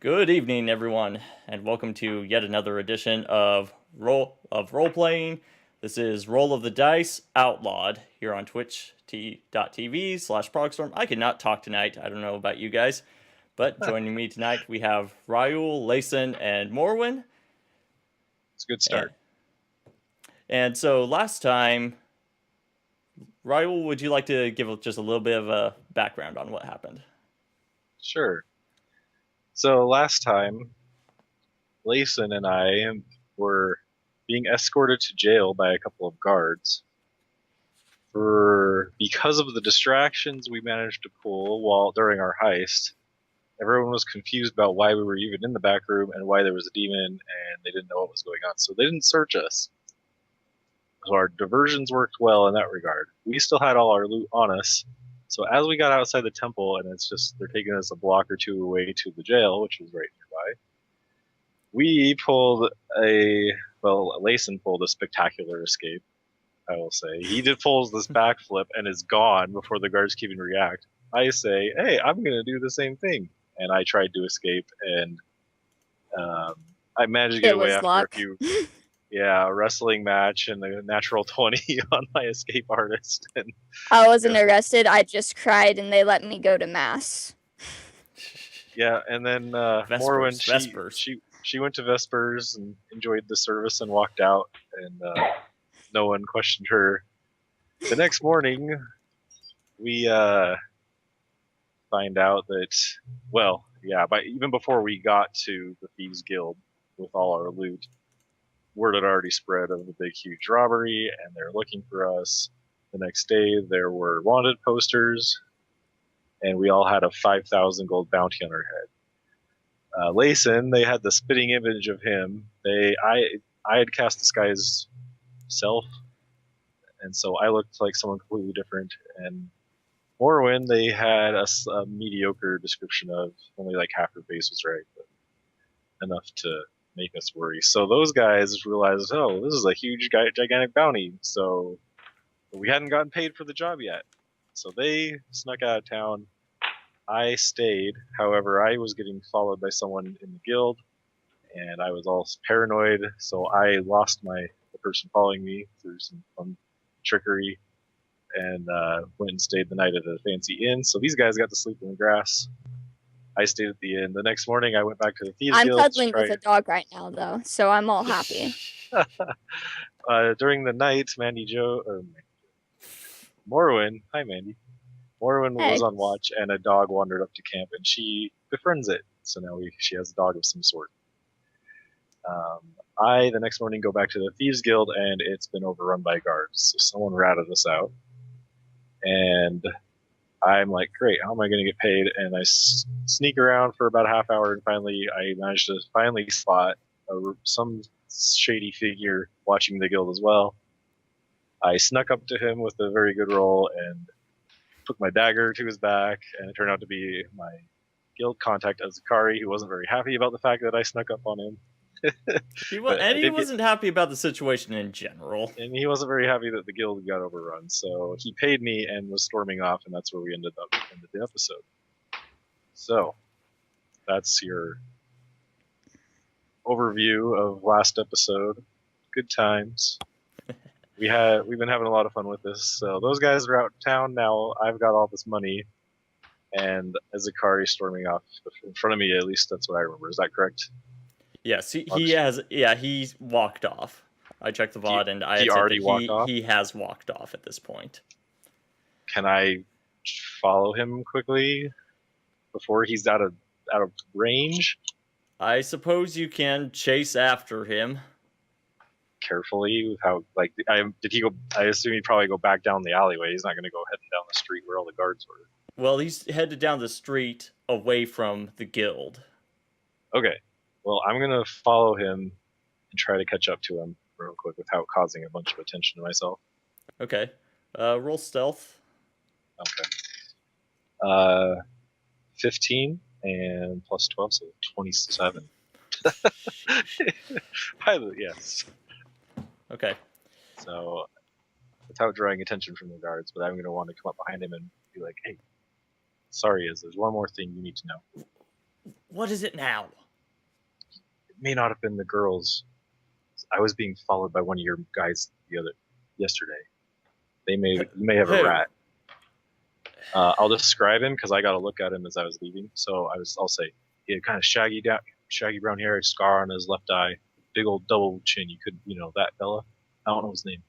Good evening, everyone, and welcome to yet another edition of role playing. This is Roll of the Dice Outlawed here on twitch.tv/progstorm. I cannot talk tonight. I don't know about you guys, but joining me tonight we have Raul, Layson, and Morwin. It's a good start. And so last time, Raul, would you like to give just a little bit of a background on what happened? Sure. So last time, Layson and I were being escorted to jail by a couple of guards because of the distractions we managed to pull during our heist. Everyone was confused about why we were even in the back room and why there was a demon, and they didn't know what was going on, so they didn't search us. So our diversions worked well in that regard. We still had all our loot on us. So as we got outside the temple, and they're taking us a block or two away to the jail, which was right nearby, Layson pulled a spectacular escape, I will say. He did pulls this backflip and is gone before the guards can even react. I say, hey, I'm going to do the same thing. And I tried to escape, and I managed to get away after a few... Yeah, a wrestling match and a natural 20 on my escape artist. And I wasn't arrested. I just cried and they let me go to mass. Yeah, and then Morwin, she went to Vespers and enjoyed the service and walked out, and no one questioned her. The next morning, we find out that, but even before we got to the Thieves Guild with all our loot, word had already spread of the big, huge robbery, and they're looking for us. The next day, there were wanted posters, and we all had a 5,000 gold bounty on our head. Layson, they had the spitting image of him. I had cast Disguise Self, and so I looked like someone completely different. And Morwin, they had a mediocre description of only like half her face was right, but enough to make us worry. So those guys realized, oh, this is a huge, gigantic bounty. So we hadn't gotten paid for the job yet. So they snuck out of town. I stayed. However, I was getting followed by someone in the guild, and I was all paranoid. So I lost the person following me through some fun trickery, and went and stayed the night at a fancy inn. So these guys got to sleep in the grass. I stayed at the inn. The next morning, I went back to the Thieves Guild. I'm cuddling with a dog right now, though, so I'm all happy. During the night, Morwin, hi Mandy. Morwin was on watch, and a dog wandered up to camp, and she befriends it. So now she has a dog of some sort. The next morning, go back to the Thieves Guild, and it's been overrun by guards. So someone ratted us out. And I'm like, great, how am I going to get paid? And I sneak around for about a half hour, and finally, I managed to spot some shady figure watching the guild as well. I snuck up to him with a very good roll and took my dagger to his back, and it turned out to be my guild contact, Azakari, who wasn't very happy about the fact that I snuck up on him. He wasn't happy about the situation in general. And he wasn't very happy that the guild got overrun, so he paid me and was storming off, and that's where we ended the episode. So, that's your overview of last episode. Good times. We've been having a lot of fun with this. So those guys are out in town now. I've got all this money, and Azakari storming off in front of me. At least that's what I remember. Is that correct? Yes, he has. Yeah, he's walked off. I checked the VOD, and I walked off. He has walked off at this point. Can I follow him quickly before he's out of range? I suppose you can chase after him carefully with how did he go? I assume he'd probably go back down the alleyway. He's not going to go heading down the street where all the guards were. Well, he's headed down the street away from the guild. Okay. Well, I'm going to follow him and try to catch up to him real quick without causing a bunch of attention to myself. Okay. Roll stealth. Okay. 15 and plus 12, so 27. Yes. Okay. So, without drawing attention from the guards, but I'm going to want to come up behind him and be like, hey, sorry, there's one more thing you need to know. What is it now? It may not have been the girls. I was being followed by one of your guys yesterday. You may have a Who? rat. I'll describe him because I got to look at him as I was leaving. So I'll say he had kind of shaggy brown hair, scar on his left eye, big old double chin. You could, that fella. I don't know his name.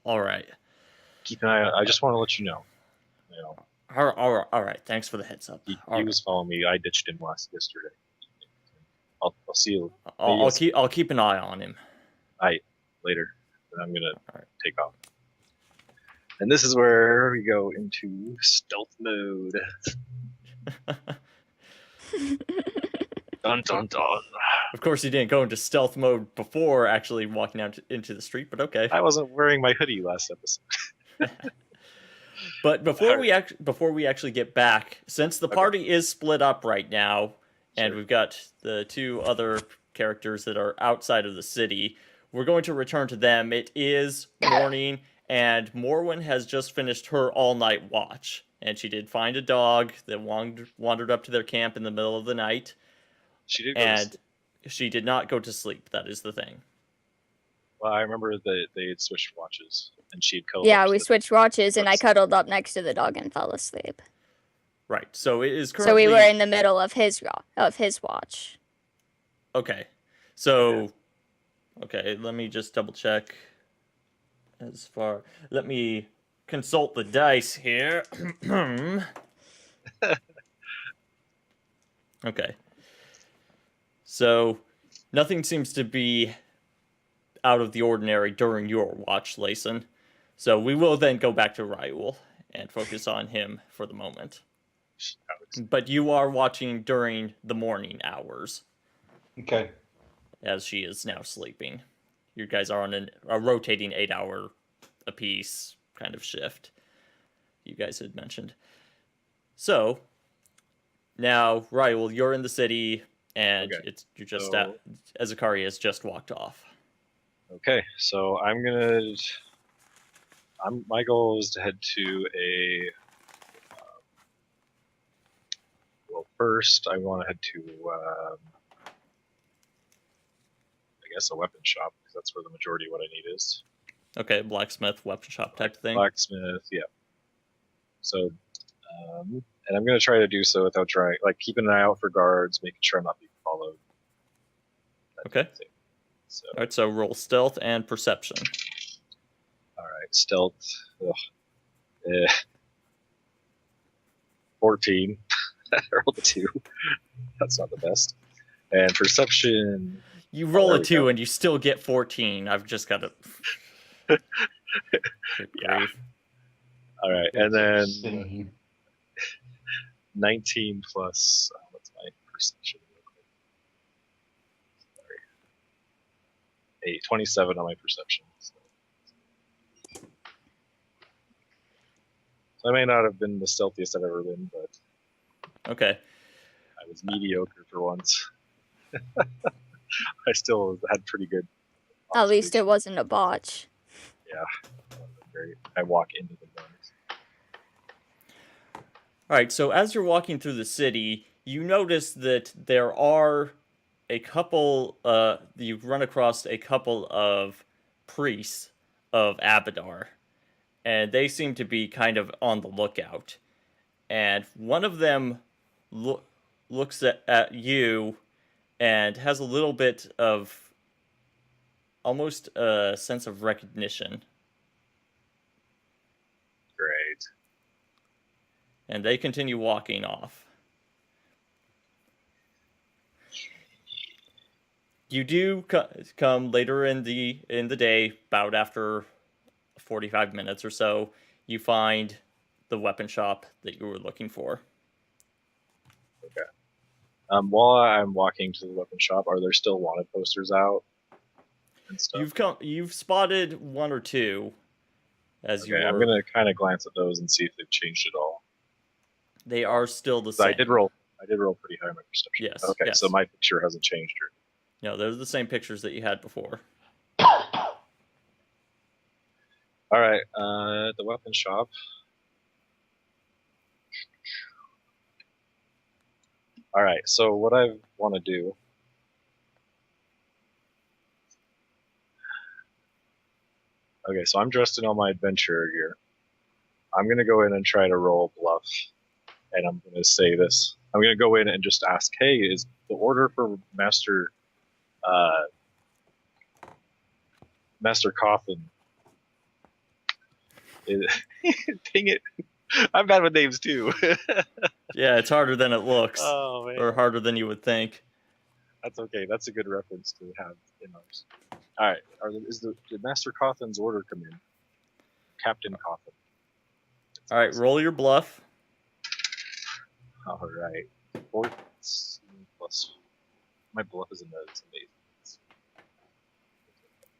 All right. Keep an eye out. I just want to let you know. You know, All right. Thanks for the heads up. he was following me. I ditched him yesterday. I'll see you. I'll keep an eye on him. Later. And I'm gonna take off. And this is where we go into stealth mode. Dun dun dun. Of course, you didn't go into stealth mode before actually walking out into the street, but okay. I wasn't wearing my hoodie last episode. But before we actually get back, since the party is split up right now, and we've got the two other characters that are outside of the city, we're going to return to them. It is morning, and Morwen has just finished her all-night watch, and she did find a dog that wandered up to their camp in the middle of the night. She did, and she did not go to sleep. That is the thing. Well, I remember that they had switched watches, and she'd cuddled. Yeah, we switched watches, and I cuddled up next to the dog and fell asleep. Right. So it is currently. So we were in the middle of his watch. Okay. So, okay, let me just double check. Let me consult the dice here. Okay. So, nothing seems to be out of the ordinary during your watch, Layson. So we will then go back to Raul and focus on him for the moment. But you are watching during the morning hours. Okay. As she is now sleeping. You guys are on a rotating 8-hour apiece kind of shift. You guys had mentioned. So, now, Raul, you're in the city, and you're just Azakari has just walked off. Okay, so my goal is to head to well, first I want to head to, I guess, a weapon shop, because that's where the majority of what I need is. Okay, blacksmith, weapon shop type of thing. Blacksmith, yeah. So, and I'm going to try to do so without keeping an eye out for guards, making sure I'm not being followed. Okay. So. All right, so roll stealth and perception. All right, stealth. 14. I rolled a 2. That's not the best. And perception. You roll a 2 and you still get 14. I've just got to. Yeah. All right, and then 19 plus. What's my perception? 27 on my perception. So I may not have been the stealthiest I've ever been, but okay, I was mediocre for once. I still had pretty good. At least it wasn't a botch. Yeah, great. I walk into the bars. All right, so as you're walking through the city, you notice that there are a couple, you've run across a couple of priests of Abadar, and they seem to be kind of on the lookout. And one of them looks at you and has a little bit of almost a sense of recognition. Great. And they continue walking off. You do come later in the day, about after 45 minutes or so, you find the weapon shop that you were looking for. Okay. While I'm walking to the weapon shop, are there still wanted posters out and stuff? You've spotted one or two. I'm gonna kind of glance at those and see if they've changed at all. They are still the same. I did roll pretty high on my perception. Yes. Okay, yes. so my picture hasn't changed. No, they're the same pictures that you had before. All right, at the weapon shop. All right. So what I want to do. Okay, so I'm dressed in all my adventurer gear. I'm gonna go in and try to roll bluff, and I'm gonna say this. I'm gonna go in and just ask, "Hey, is the order for uh, Master Coffin?" Is, dang it! I'm bad with names too. Yeah, it's harder than it looks, Oh man, or harder than you would think. that's okay. That's a good reference to have in ours. All right, did Master Coffin's order come in? Captain Coffin. All right, roll your bluff. All right, 14 plus. My bluff is in the. It's amazing. It's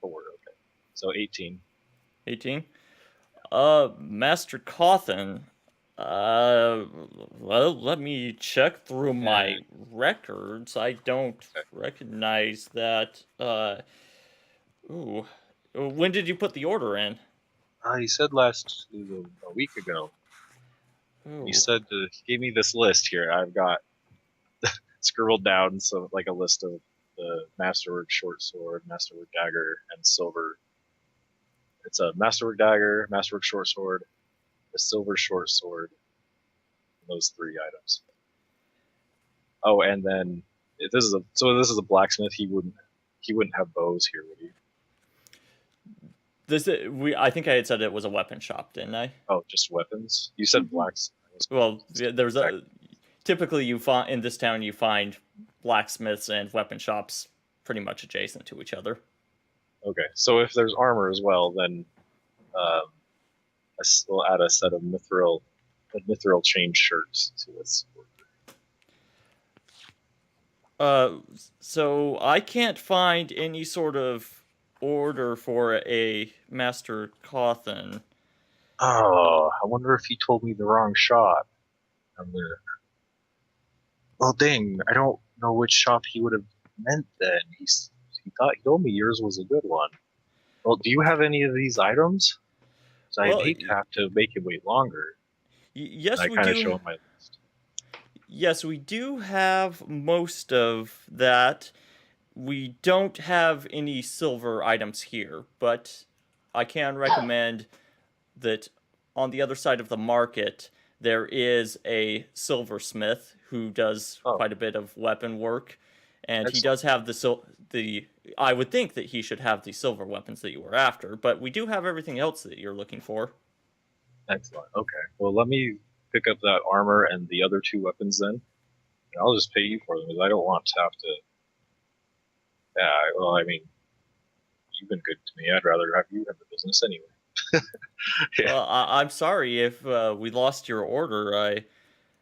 4. Okay, so 18. 18. Master Cawthon. Well, let me check through my records. I don't recognize that. Ooh. When did you put the order in? He said a week ago. Ooh. He said he gave me this list here. I've got scribbled down like a list of the Masterwork short sword, Masterwork dagger, and silver. It's a Masterwork dagger, Masterwork short sword, a silver short sword. Those 3 items. Oh, and then this is a blacksmith. He wouldn't have bows here, would he? I think I had said it was a weapon shop, didn't I? Oh, just weapons. You said blacks. Well, there's typically you find in this town you find blacksmiths and weapon shops pretty much adjacent to each other. Okay, so if there's armor as well, then we'll add a set of mithril chain shirts to this. So I can't find any sort of order for a Master Cawthon. Oh, I wonder if he told me the wrong shop. Well, dang, I don't know which shop he would have meant then. He told me yours was a good one. Well, do you have any of these items? Because I'd hate to have to make him wait longer. Yes, I kind of show him my list. Yes, we do have most of that. We don't have any silver items here, but I can recommend that on the other side of the market there is a silversmith who does quite a bit of weapon work, and he does have the. I would think that he should have the silver weapons that you were after, but we do have everything else that you're looking for. Excellent. Okay. Well, let me pick up that armor and the other 2 weapons then. And I'll just pay you for them because I don't want to have to. Yeah. Well, I mean, you've been good to me. I'd rather have you have the business anyway. Yeah. Well, I'm sorry if we lost your order.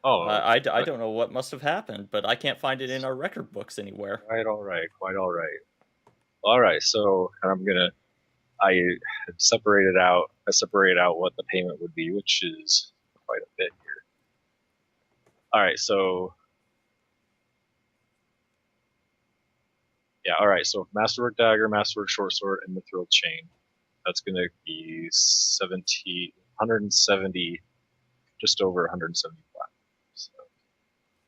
I don't know what must have happened, but I can't find it in our record books anywhere. Quite all right. All right. So I separated out what the payment would be, which is quite a bit here. All right. So yeah. All right. So Masterwork dagger, Masterwork short sword, and mithril chain. That's going to be 170, just over 175. So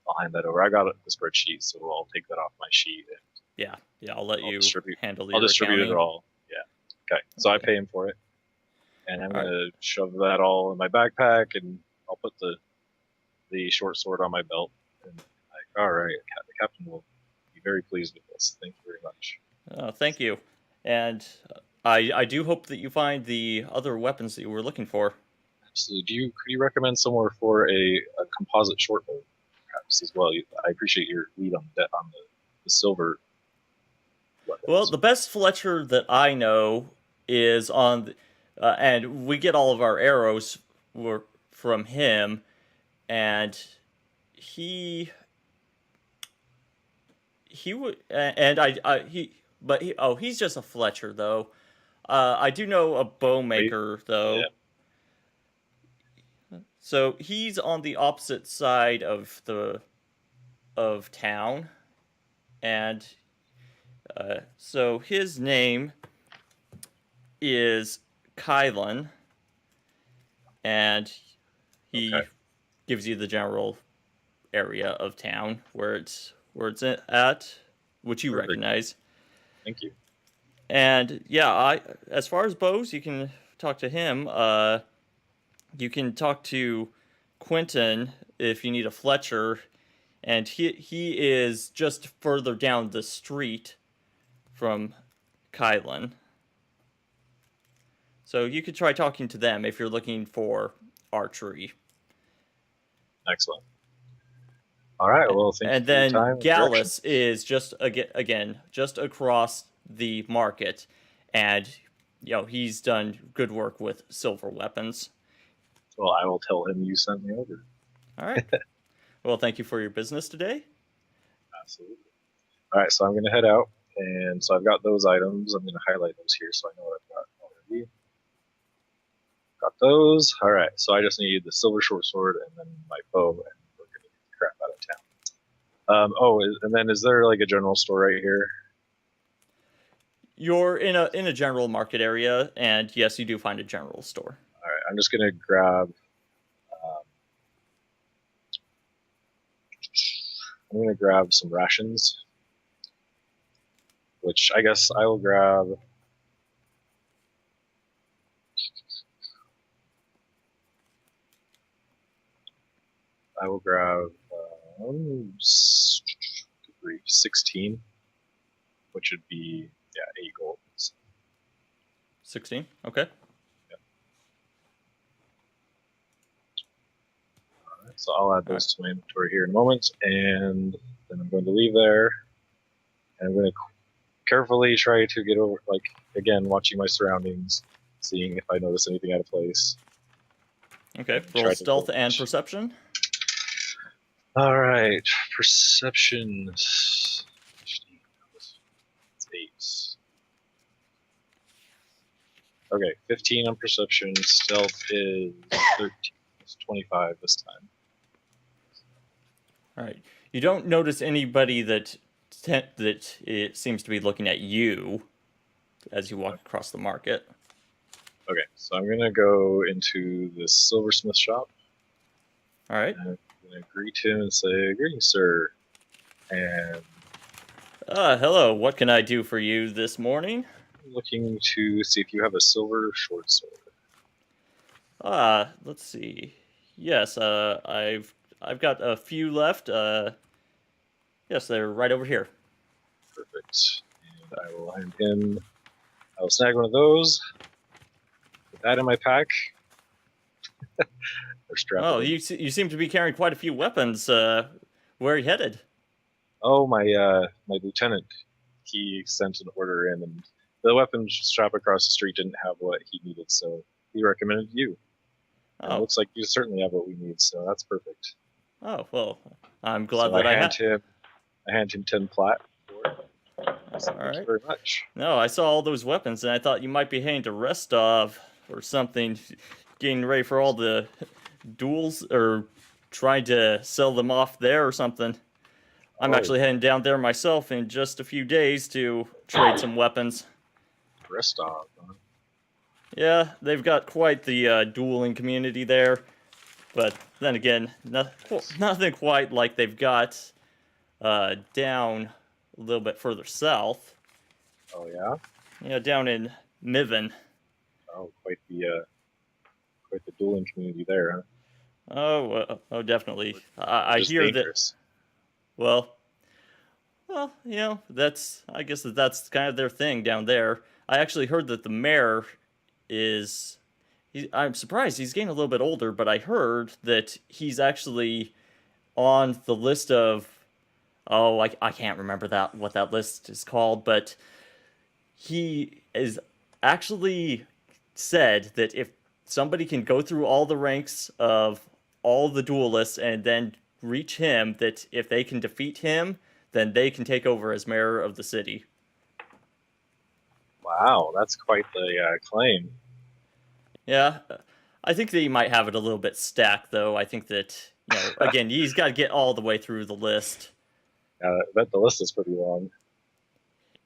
I'll hand that over. I got the spreadsheet, so I'll take that off my sheet. And yeah, I'll let you handle I'll distribute accounting. it all. Yeah. Okay. So I pay him for it, and I'm gonna shove that all in my backpack, and I'll put the short sword on my belt. And all right, the captain will be very pleased with this. Thank you very much. Thank you, and I do hope that you find the other weapons that you were looking for. Absolutely. Could you recommend somewhere for a composite short bow, perhaps as well? I appreciate your lead on the silver weapons. Well, the best Fletcher that I know is on, and we get all of our arrows from him, and he's just a Fletcher though. I do know a bowmaker though. Yeah. So he's on the opposite side of town, and so his name is Kylan, and he gives you the general area of town where it's at, which you Perfect. recognize. Thank you. And yeah, as far as bows, you can talk to him. You can talk to Quentin if you need a Fletcher, and he is just further down the street from Kylan. So you could try talking to them if you're looking for archery. Excellent. All right. Well, thank you And for your then time. and Gallus directions. is just again just across the market, and he's done good work with silver weapons. Well, I will tell him you sent me over. All right. Well, thank you for your business today. Absolutely. All right. So I'm going to head out, and so I've got those items. I'm going to highlight those here so I know what I've got already. Got those. All right. So I just need the silver short sword and then my bow, and we're going to get the crap out of town. And then is there like a general store right here? You're in a general market area, and yes, you do find a general store. All right. I'm just going to grab. I'm going to grab some rations, which I guess I will grab. I will grab 16, which would be 8 gold. 16. Okay. All right, so I'll add those to my inventory here in a moment, and then I'm going to leave there, and I'm going to carefully try to get over, again, watching my surroundings, seeing if I notice anything out of place. Okay. Roll stealth and perception. All right, perception. It's 8. Okay, 15 on perception. Stealth is 13. It's 25 this time. All right. You don't notice anybody that it seems to be looking at you as you walk across the market. Okay, so I'm gonna go into the silversmith shop. All right. And I'm gonna greet him and say, "Greetings, sir." And hello. What can I do for you this morning? I'm looking to see if you have a silver short sword. Let's see. Yes. I've got a few left. Yes, they're right over here. Perfect. And I will hand him. I will snag one of those. Put that in my pack. Or strap Oh, it in. you seem to be carrying quite a few weapons. Where are you headed? Oh, my lieutenant. He sent an order in, and the weapon shop across the street didn't have what he needed, so he recommended you. And it looks like you certainly have what we need, so that's perfect. Oh, well, I'm glad so that I hand him 10 plat. Thank you very much. No, I saw all those weapons, and I thought you might be heading to Rostov or something, getting ready for all the duels, or trying to sell them off there or something. I'm actually heading down there myself in just a few days to trade some weapons. Rostov, huh? Yeah, they've got quite the dueling community there, but then again, nothing quite like they've got down a little bit further south. Oh yeah? Yeah, down in Niven. Oh, quite the dueling community there, huh? Oh, definitely. I hear dangerous. that. Well, I guess that's kind of their thing down there. I actually heard that the mayor I'm surprised he's getting a little bit older, but I heard that he's actually on the list of, I can't remember what that list is called, but he is actually said that if somebody can go through all the ranks of all the duelists and then reach him, that if they can defeat him, then they can take over as mayor of the city. Wow, that's quite the claim. Yeah, I think that he might have it a little bit stacked, though. I think that, again, he's got to get all the way through the list. I bet the list is pretty long.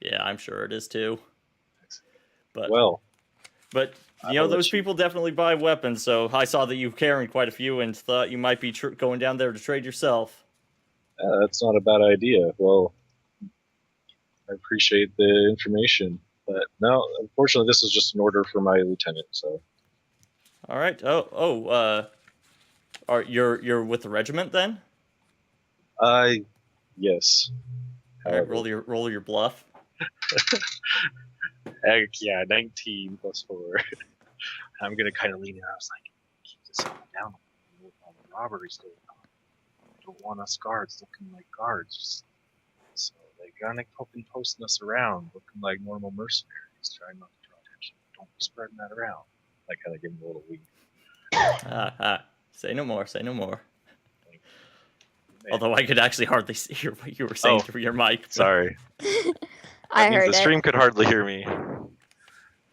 Yeah, I'm sure it is too. But those people definitely buy weapons. So I saw that you carrying quite a few, and thought you might be going down there to trade yourself. That's not a bad idea. Well, I appreciate the information, but no, unfortunately, this is just an order for my lieutenant. So, All right. You're with the regiment then? I yes. All right. However, Roll your bluff. heck yeah, 19 plus 4. I'm gonna kind of lean in. I was like, keep this down. All the robberies going on. I don't want us guards looking like guards. So they're gonna be posting us around, looking like normal mercenaries, trying not to draw attention. Don't be spreading that around. I kind of give him a little wink. Say no more. Say no more. Man. Although I could actually hardly hear what you were saying through your mic. But... Sorry. I heard the it. stream could hardly hear me.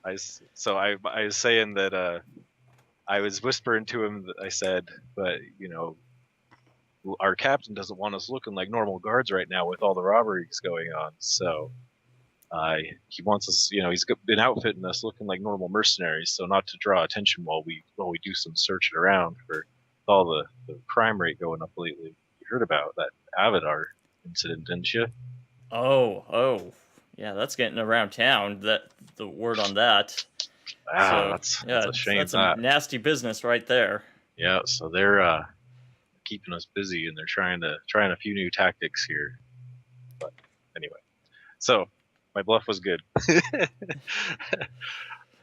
I was saying that I was whispering to him that I said, but our captain doesn't want us looking like normal guards right now with all the robberies going on. So he wants us, he's been outfitting us looking like normal mercenaries, so not to draw attention while we do some searching around for all the crime rate going up lately. You heard about that Avatar incident, didn't you? Oh, yeah, that's getting around town. The word on that. That's a shame. That's a nasty business right there. Yeah, so they're keeping us busy, and they're trying a few new tactics here. But anyway, so my bluff was good.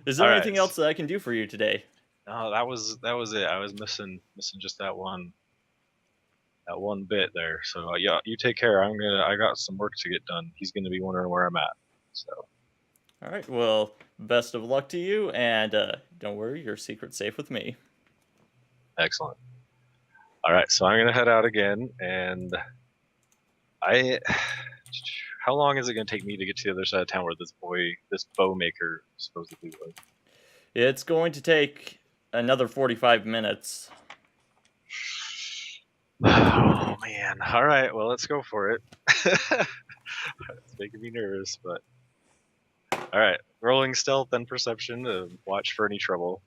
Is there anything else that I can do for you today? No, that was it. I was missing just that one bit there. So yeah, you take care. I got some work to get done. He's gonna be wondering where I'm at. So. All right. Well, best of luck to you, and don't worry, your secret's safe with me. Excellent. All right, so I'm gonna head out again, and how long is it gonna take me to get to the other side of town where this bow maker supposedly was? It's going to take another 45 minutes. Oh man! All right, well let's go for it. It's making me nervous, but all right. Rolling stealth and perception to watch for any trouble.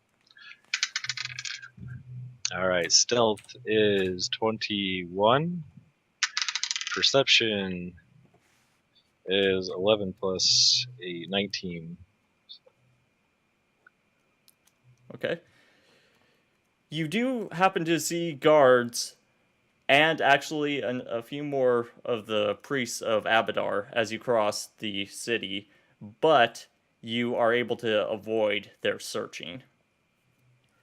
All right, stealth is 21. Perception is 11 plus a 19. Okay. You do happen to see guards and actually a few more of the priests of Abadar as you cross the city, but you are able to avoid their searching.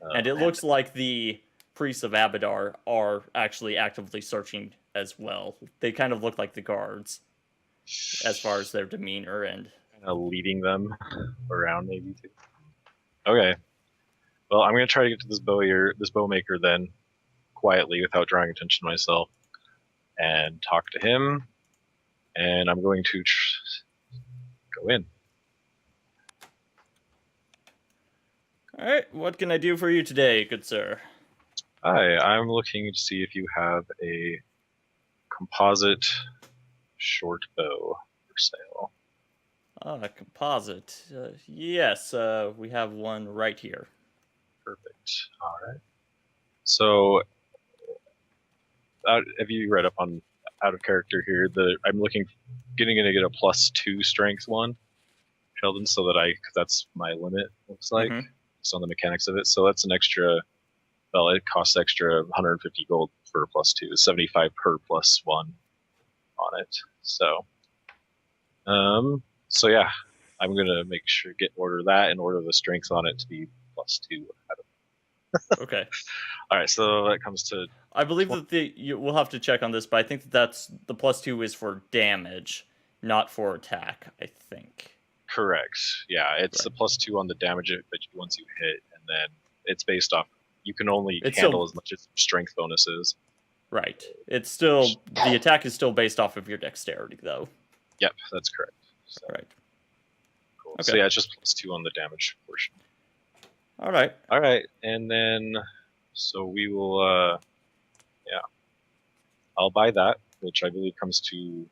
And it looks like the priests of Abadar are actually actively searching as well. They kind of look like the guards as far as their demeanor and kind of leading them around, maybe too. Okay. Well, I'm gonna try to get to this bow maker then, quietly without drawing attention to myself, and talk to him. And I'm going to go in. All right, what can I do for you today, good sir? Hi, I'm looking to see if you have a composite short bow for sale. Composite. Yes, we have one right here. Perfect. All right. So, have you read up on out of character here? I'm getting to get a +2 strength one, Sheldon, so that because that's my limit. Looks like just on the mechanics of it. So that's an extra. Well, it costs extra 150 gold for a +2, 75 per +1 on it. So, yeah, I'm gonna make sure order that and order the strength on it to be +2. Okay. All right, so that comes to. I believe that we'll have to check on this, but I think that's the +2 is for damage, not for attack. I think. Correct. Yeah, it's a +2 on the damage once you hit, and then it's based off. You can only handle as much as strength bonuses. Right. It's still the attack is still based off of your dexterity, though. Yep, that's correct. So, right. Cool. Okay. So yeah, it's just +2 on the damage portion. All right. All right, and then so we will. I'll buy that, which I believe comes to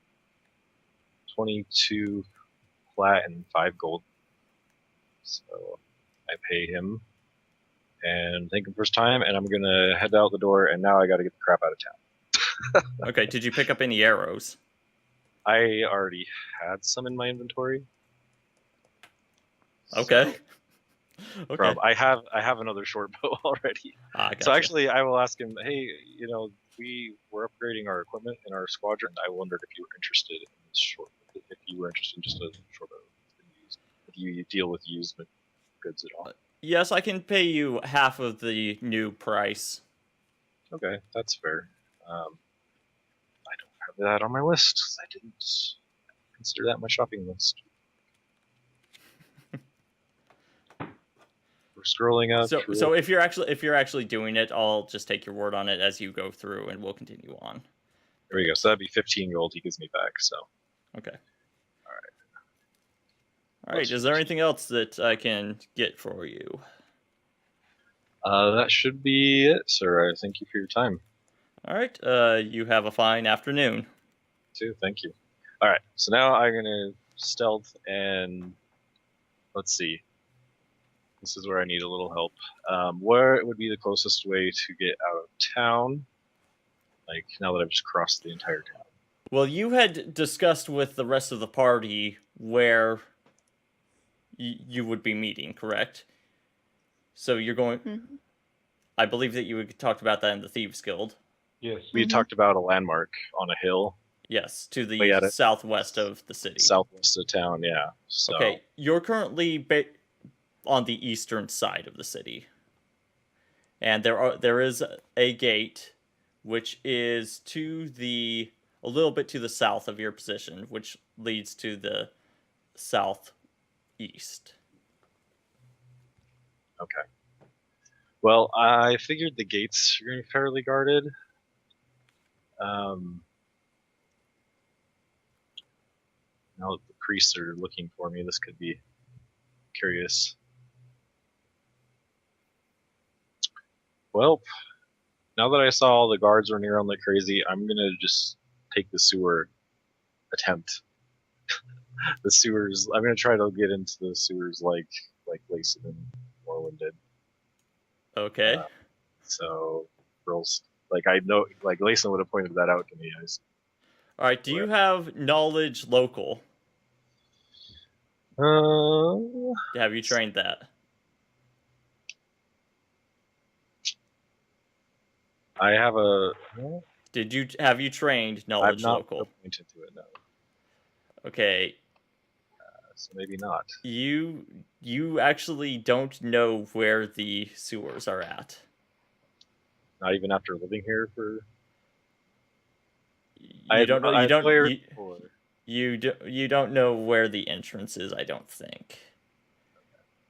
22 flat and 5 gold. So I pay him and thank him for his time, and I'm gonna head out the door. And now I got to get the crap out of town. Okay, did you pick up any arrows? I already had some in my inventory. Okay. So, Okay. I have another short bow already. So Gotcha. actually, I will ask him. Hey, we were upgrading our equipment in our squadron. I wondered if you were interested in this short. If you were interested in just a short bow that's been used. If you deal with used goods at all. Yes, I can pay you half of the new price. Okay, that's fair. I don't have that on my list. I didn't consider that my shopping list. We're scrolling up. So if you're actually doing it, I'll just take your word on it as you go through, and we'll continue on. There we go. So that'd be 15 gold he gives me back. So. Okay. All All right. Is there anything else that I can get for you? That should be it, sir. Thank you for your time. All right. You have a fine afternoon. Too. Thank you. All right. So now I'm gonna stealth and let's see. This is where I need a little help. Where would be the closest way to get out of town? Like now that I've just crossed the entire town. Well, you had discussed with the rest of the party where you would be meeting, correct? So you're going. Mhm. I believe that you had talked about that in the Thieves Guild. Yes. We talked about a landmark on a hill. Yes, to the Yeah, southwest of the city. Southwest of town, yeah. So. Okay, you're currently on the eastern side of the city, and there is a gate, which is a little bit to the south of your position, which leads to the southeast. Okay. Well, I figured the gates are going to be fairly guarded. Now that the priests are looking for me, this could be curious. Well, now that I saw all the guards running around like crazy, I'm going to just take the sewer attempt. The sewers. I'm going to try to get into the sewers like Lacey and Morwen did. Okay. So, girls, like I know, like Lacey would have pointed that out to me. All right. Do you have knowledge local? Have you trained that? I have a. Have you trained knowledge I'm not local? pointed to it now. Okay. So maybe not. You actually don't know where the sewers are at. Not even after living here for. You don't know where the entrance is, I don't think.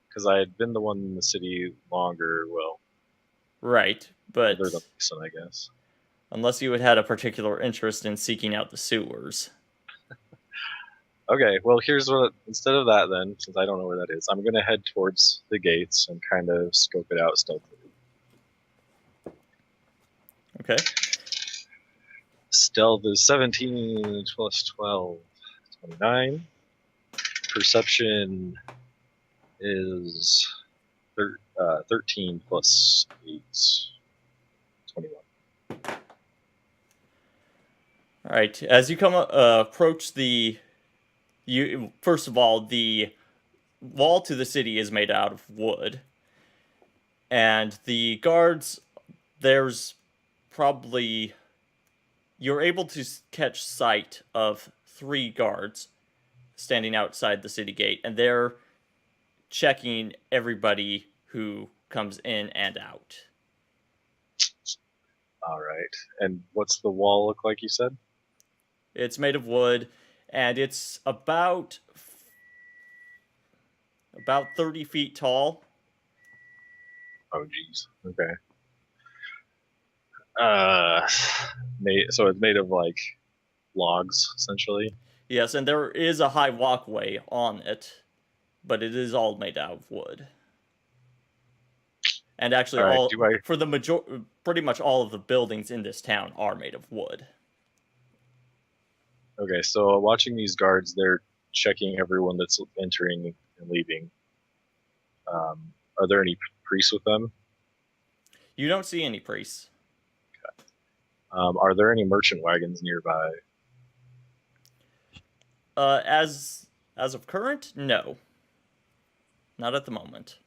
Because I had been the one in the city longer, well. Right, but other than Mason, I guess. Unless you had a particular interest in seeking out the sewers. Okay, well, here's what. Instead of that, then, since I don't know where that is, I'm going to head towards the gates and kind of scope it out stealthily. Okay. Stealth is 17 plus 12, 29. Perception is 13 plus 8, 21. All right. As you approach first of all, the wall to the city is made out of wood, and the guards, you're able to catch sight of 3 guards standing outside the city gate, and they're checking everybody who comes in and out. All right. And what's the wall look like, you said? It's made of wood, and it's about 30 feet tall. Oh, geez. Okay. So it's made of like logs, essentially. Yes, and there is a high walkway on it, but it is all made out of wood. And actually, pretty much all of the buildings in this town are made of wood. Okay, so watching these guards, they're checking everyone that's entering and leaving. Are there any priests with them? You don't see any priests. Are there any merchant wagons nearby? As of current, no, not at the moment.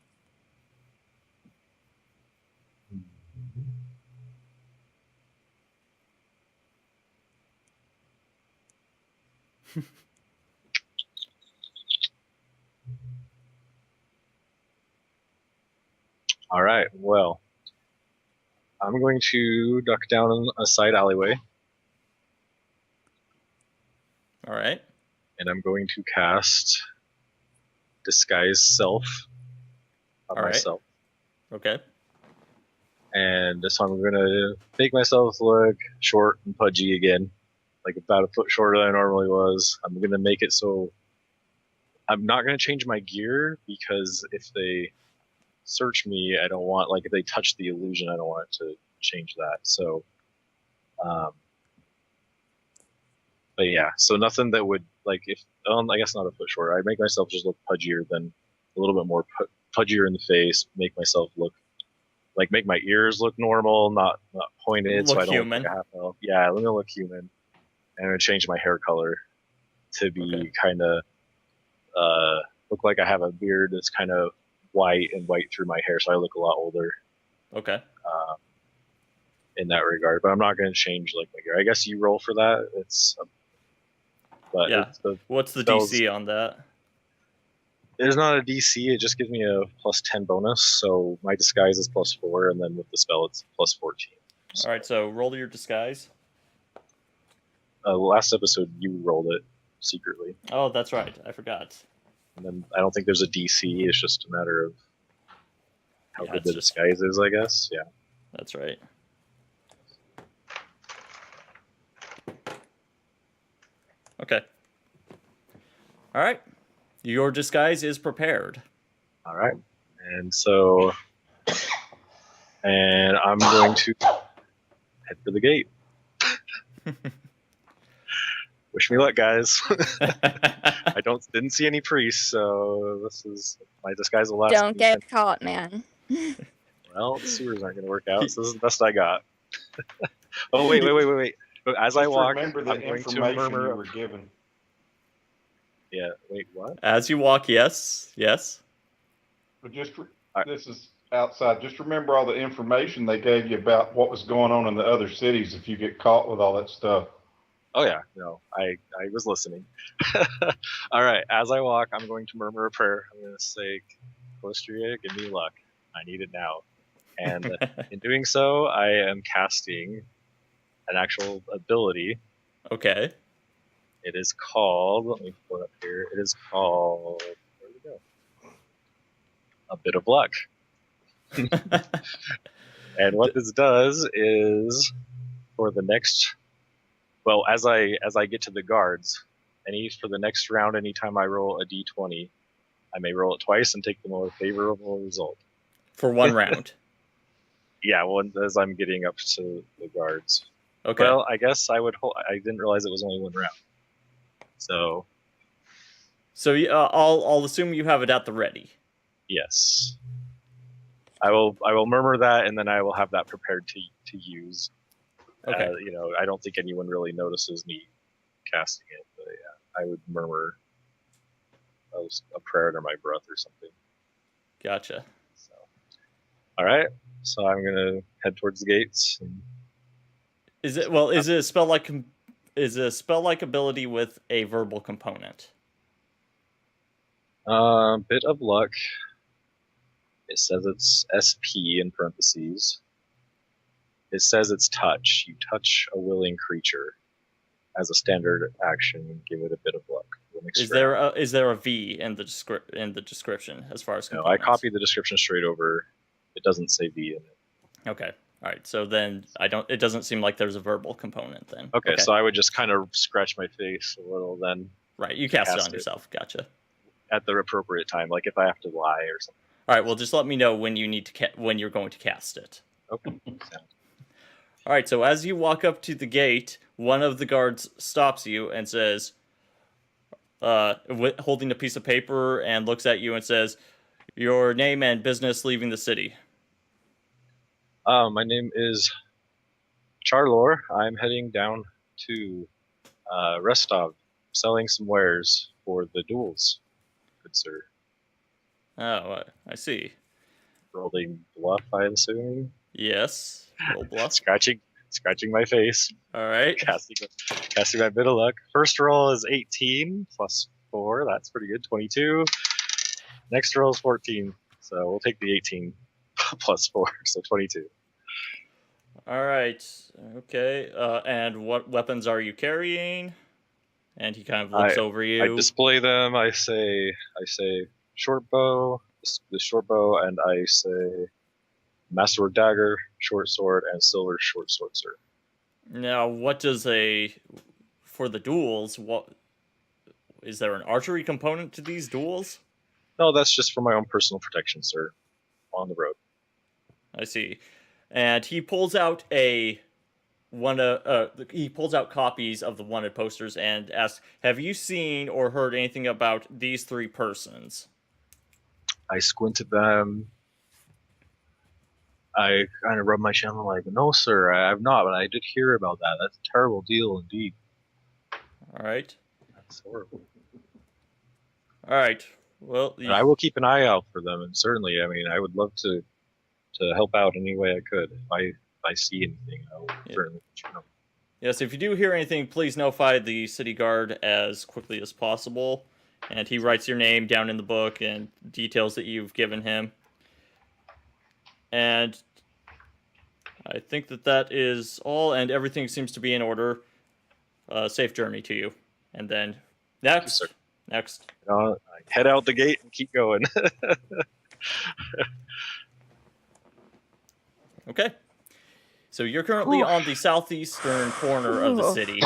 All right. Well, I'm going to duck down a side alleyway, All right. and I'm going to cast Disguise Self on All right. myself. Okay. And so I'm going to make myself look short and pudgy again, like about a foot shorter than I normally was. I'm going to make it so I'm not going to change my gear, because if they search me, I don't want, like, if they touch the illusion, I don't want it to change that. So, but yeah, so nothing that would, like, if, I guess not a foot shorter. I make myself just look pudgier, than a little bit more pudgier in the face, make myself look, like, make my ears look normal, not pointed, Look so I don't human. look like a half elf. Yeah, I'm gonna look human, and I'm gonna change my hair color to be kind of look like I have a beard that's kind of white and white through my hair, so I look a lot older. Okay. In that regard, but I'm not going to change like my gear. I guess you roll for that. But Yeah. it's What's the spells, DC on that? There's not a DC. It just gives me a +10 bonus. So my disguise is +4, and then with the spell it's +14. All right. So roll your disguise. Last episode you rolled it secretly. Oh, that's right. I forgot. And then I don't think there's a DC. It's just a matter of how good the disguise is, I guess. Yeah. That's right. Okay. All right. Your disguise is prepared. All right. And so, and I'm going to head for the gate. Wish me luck, guys. I didn't see any priests, so this is my disguise will last. Don't get caught, man. Well, the sewers aren't going to work out, so this is the best I got. Oh, wait. But as I walk, remember the I'm going to information murmur. you were given. Yeah, wait, what? As you walk, yes. But this is outside. Just remember all the information they gave you about what was going on in the other cities if you get caught with all that stuff. Oh yeah, no, I was listening. All right, as I walk, I'm going to murmur a prayer. I'm going to say, Calistria, give me luck. I need it now. And in doing so, I am casting an actual ability. Okay. It is called, let me pull it up here. It is called, where did it go? A Bit of Luck. And what this does is, for the next, well, as I get to the guards, for the next round, anytime I roll a d20, I may roll it twice and take the more favorable result. For one round. Yeah, well, as I'm getting up to the guards. Okay. Well, I guess I didn't realize it was only one round. So I'll assume you have it at the ready. Yes. I will murmur that, and then I will have that prepared to use. Okay. I don't think anyone really notices me casting it, but yeah, I would murmur a prayer under my breath or something. Gotcha. So, all right. So I'm gonna head towards the gates. Is it a spell like ability with a verbal component? Bit of luck. It says it's SP in parentheses. It says it's touch. You touch a willing creature as a standard action and give it a bit of luck. Is there a V in the description as far as components? No, I copied the description straight over. It doesn't say V in it. Okay. All right. So then it doesn't seem like there's a verbal component then. Okay. So I would just kind of scratch my face a little then. Right. You cast it on yourself. Gotcha. At the appropriate time, like if I have to lie or something. All right. Well, just let me know when when you're going to cast it. Okay. All right. So as you walk up to the gate, one of the guards stops you and says, holding a piece of paper, and looks at you and says, "Your name and business leaving the city." My name is Charlor, I'm heading down to Restov, selling some wares for the duels. Good sir. Oh, I see. Rolling bluff, I assume. Yes. Roll bluff. Scratching my face. All right. Casting my bit of luck. First roll is 18 plus 4. That's pretty good. 22. Next roll is 14. So we'll take the 18 plus 4. So 22. All right. Okay. And what weapons are you carrying? And he kind of looks over you. I display them. I say short bow, the short bow, and I say master dagger, short sword, and silver short sword, sir. Now, what does for the duels? What is there an archery component to these duels? No, that's just for my own personal protection, sir. On the road. I see. And he pulls out he pulls out copies of the wanted posters and asks, "Have you seen or heard anything about these three persons?" I squint at them. I kind of rub my chin like, "No, sir, I have not, but I did hear about that. That's a terrible deal indeed." All right. That's horrible. All right. Well, And I will keep an eye out for them, and certainly, I mean, I would love to help out any way I could. If I see anything, I will certainly let you know. Yes, if you do hear anything, please notify the city guard as quickly as possible. And he writes your name down in the book and details that you've given him. And I think that is all, and everything seems to be in order. Safe journey to you. And then next. I head out the gate and keep going. Okay. So you're currently on the southeastern corner of the city.